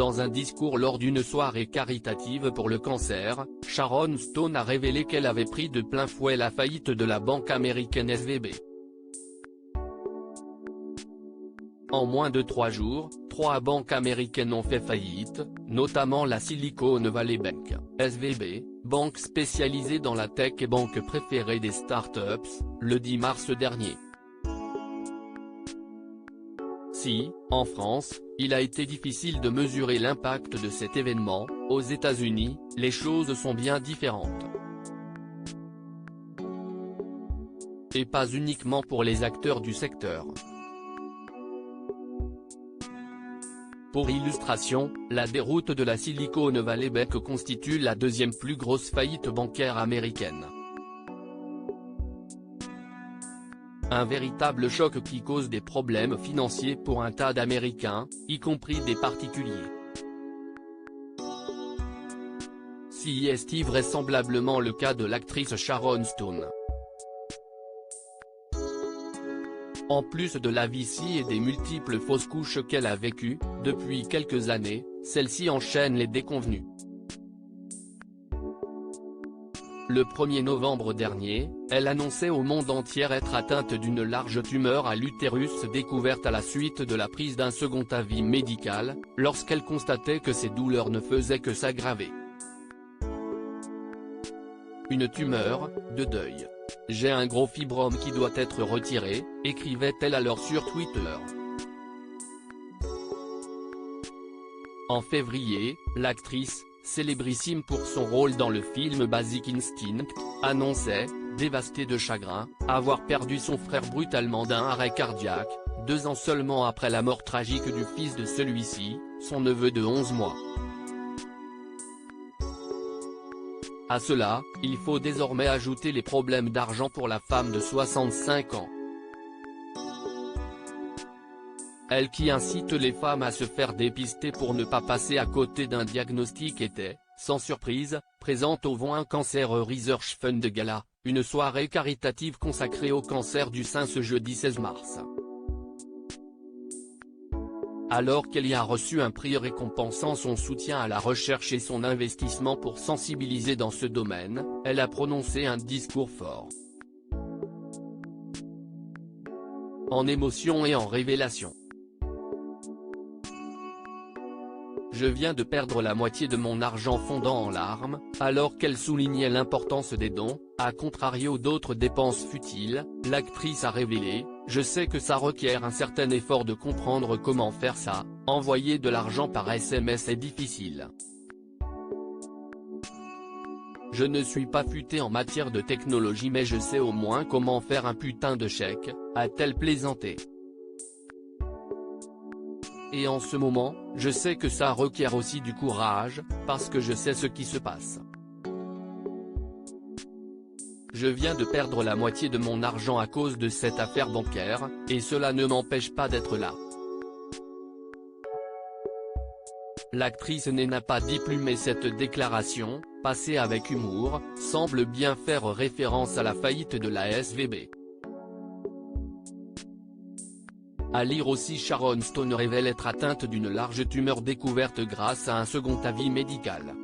Dans un discours lors d'une soirée caritative pour le cancer, Sharon Stone a révélé qu'elle avait pris de plein fouet la faillite de la banque américaine SVB. En moins de 3 jours, 3 banques américaines ont fait faillite, notamment la Silicon Valley Bank, SVB, banque spécialisée dans la tech et banque préférée des startups, le 10 mars dernier. Si, en France, il a été difficile de mesurer l'impact de cet événement, aux États-Unis, les choses sont bien différentes. Et pas uniquement pour les acteurs du secteur. Pour illustration, la déroute de la Silicon Valley Bank constitue la deuxième plus grosse faillite bancaire américaine. Un véritable choc qui cause des problèmes financiers pour un tas d'Américains, y compris des particuliers. Si est vraisemblablement le cas de l'actrice Sharon Stone. En plus de la vicie et des multiples fausses couches qu'elle a vécues, depuis quelques années, celle-ci enchaîne les déconvenues. Le 1er novembre dernier, elle annonçait au monde entier être atteinte d'une large tumeur à l'utérus découverte à la suite de la prise d'un second avis médical, lorsqu'elle constatait que ses douleurs ne faisaient que s'aggraver. Une tumeur, de deuil. J'ai un gros fibrome qui doit être retiré, écrivait-elle alors sur Twitter. En février, l'actrice, célébrissime pour son rôle dans le film Basic Instinct, annonçait, dévastée de chagrin, avoir perdu son frère brutalement d'un arrêt cardiaque, 2 ans seulement après la mort tragique du fils de celui-ci, son neveu de 11 mois. À cela, il faut désormais ajouter les problèmes d'argent pour la femme de 65 ans. Elle qui incite les femmes à se faire dépister pour ne pas passer à côté d'un diagnostic était, sans surprise, présente au One Cancer Research Fund Gala, une soirée caritative consacrée au cancer du sein ce jeudi 16 mars. Alors qu'elle y a reçu un prix récompensant son soutien à la recherche et son investissement pour sensibiliser dans ce domaine, elle a prononcé un discours fort. En émotion et en révélation. Je viens de perdre la moitié de mon argent fondant en larmes, alors qu'elle soulignait l'importance des dons, à contrario d'autres dépenses futiles, l'actrice a révélé, je sais que ça requiert un certain effort de comprendre comment faire ça, envoyer de l'argent par SMS est difficile. Je ne suis pas futé en matière de technologie mais je sais au moins comment faire un putain de chèque, a-t-elle plaisanté. Et en ce moment, je sais que ça requiert aussi du courage, parce que je sais ce qui se passe. Je viens de perdre la moitié de mon argent à cause de cette affaire bancaire, et cela ne m'empêche pas d'être là. L'actrice n'a pas dit plus mais cette déclaration, passée avec humour, semble bien faire référence à la faillite de la SVB. À lire aussi Sharon Stone révèle être atteinte d'une large tumeur découverte grâce à un second avis médical.